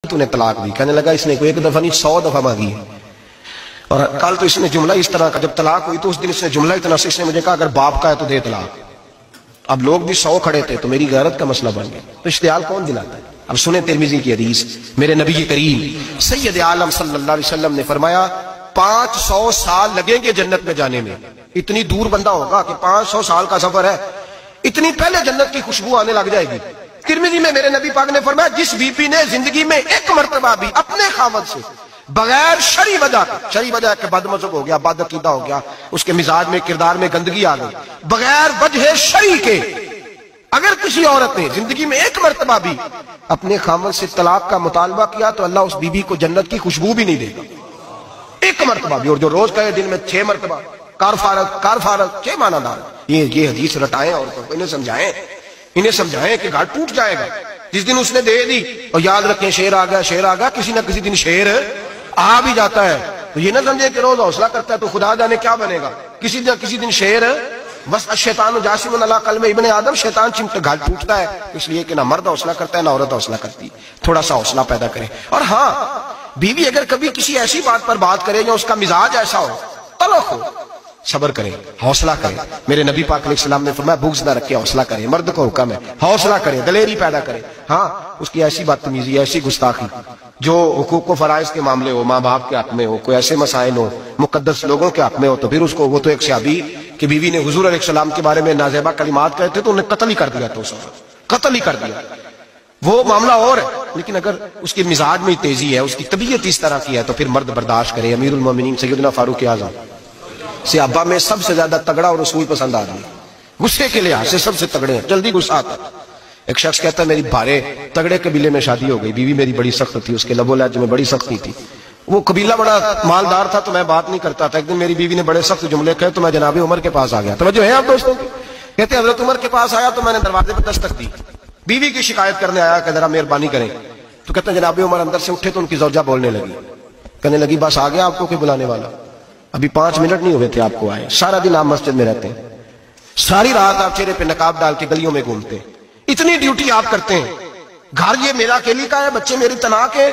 تو نے طلاق دی. کہنے لگا اس نے کوئی ایک دفعہ نہیں 100 دفعہ مانگی ہے. اور کل تو اس نے جملہ اس طرح کا, جب طلاق ہوئی تو اس دن اس نے جملہ اتنا سے اس نے مجھے کہا اگر باپ کا ہے تو دے طلاق. اب لوگ بھی 100 کھڑے تھے تو میری غیرت کا مسئلہ بن گیا. تو اشتعال کون دلاتا ہے؟ اب سنیں ترمذی کی حدیث. میرے نبی کریم سید عالم صلی اللہ علیہ وسلم نے فرمایا 500 سال لگیں گے جنت میں جانے میں. اتنی دور بندہ ہوگا کہ 500 سال کا سفر ہے, اتنی پہلے جنت کی خوشبو آنے لگ جائے گی. ترمذی میں میرے نبی پاک نے فرمایا جس بی بی نے زندگی میں ایک مرتبہ بھی اپنے خاوند سے بغیر شرعی وجہ کہ بد مذہب ہو گیا, بد عقیدہ ہو گیا, اس کے مزاج میں کردار میں گندگی آ گئی, بغیر وجہ شرعی کے اگر کسی عورت نے زندگی میں ایک مرتبہ بھی اپنے خاوند سے طلاق کا مطالبہ کیا تو اللہ اس بی بی کو جنت کی خوشبو بھی نہیں دے گا. ایک مرتبہ بھی. اور جو روز کہے دن میں 6 مرتبہ کار فارغ 6 معنی دار. یہ حدیث رٹائیں اور انہیں سمجھائیں کہ گھر ٹوٹ جائے گا. جس دن اس نے دے دی, اور یاد رکھیں شیر آ گیا, کسی نہ کسی دن شیر آ بھی جاتا ہے. تو یہ نہ سمجھے کہ روز حوصلہ کرتا ہے تو خدا جانے کیا بنے گا. کسی نہ کسی دن شیر, بس الشیطان جاسم علی قلب ابن آدم, شیطان گھر ٹوٹتا ہے. اس لیے کہ نہ مرد حوصلہ کرتا ہے نہ عورت حوصلہ کرتی. تھوڑا سا حوصلہ پیدا کرے. اور ہاں, بیوی اگر کبھی کسی ایسی بات پر بات کرے جو اس کا مزاج ایسا ہو, تلخ ہو, صبر کرے, حوصلہ کرے. میرے نبی پاک علیہ السلام نے فرمایا بغض نہ رکھے, حوصلہ کرے. مرد کو حکم ہے حوصلہ کرے, دلیری پیدا کرے. ہاں, اس کی ایسی بدتمیزی, ایسی گستاخی جو حقوق و فرائض کے معاملے ہو, ماں باپ کے حق میں ہو, کوئی ایسے مسائل ہو, مقدس لوگوں کے حق میں ہو, تو پھر اس کو, وہ تو ایک صحابی کہ بیوی نے حضور علیہ السلام کے بارے میں نازیبا کلمات کہتے تو انہیں قتل ہی کر دیا. تو قتل ہی کر دیا. وہ معاملہ اور ہے, لیکن اگر اس کے مزاج میں تیزی ہے, اس کی طبیعت اس طرح کی ہے, تو پھر مرد برداشت کرے. امیر المومنین سیدنا فاروق اعظم صحابہ میں سب سے زیادہ تگڑا اور رسول پسند آدمی, غصے کے لحاظ سے سب سے تگڑے ہیں, جلدی غصہ آتا ہے. ایک شخص کہتا ہے میری بھارے تگڑے قبیلے میں شادی ہو گئی, بیوی میری بڑی سخت تھی, اس کے لب و لہجے میں بڑی سختی تھی. وہ قبیلہ بڑا مالدار تھا تو میں بات نہیں کرتا تھا. ایک دن میری بیوی نے بڑے سخت جملے کہے تو میں جناب عمر کے پاس آ گیا. توجہ ہے آپ دوستوں کی؟ کہتے ہیں حضرت عمر کے پاس آیا تو میں نے دروازے پہ دستک دی, بیوی کی شکایت کرنے آیا کہ ذرا مہربانی کریں. تو کہتے ہیں جناب عمر اندر سے اٹھے تو ان کی زوجہ بولنے لگی, کہنے لگی بس آ گیا آپ کو کوئی بلانے والا, ابھی 5 منٹ نہیں ہوئے تھے آپ کو آئے. سارا دن آپ مسجد میں رہتے ہیں, ساری رات آپ چہرے پہ نقاب ڈال کے گلیوں میں گھومتے ہیں, اتنی ڈیوٹی آپ کرتے ہیں, گھر یہ میرا اکیلی کا ہے, بچے میری تنہا کے,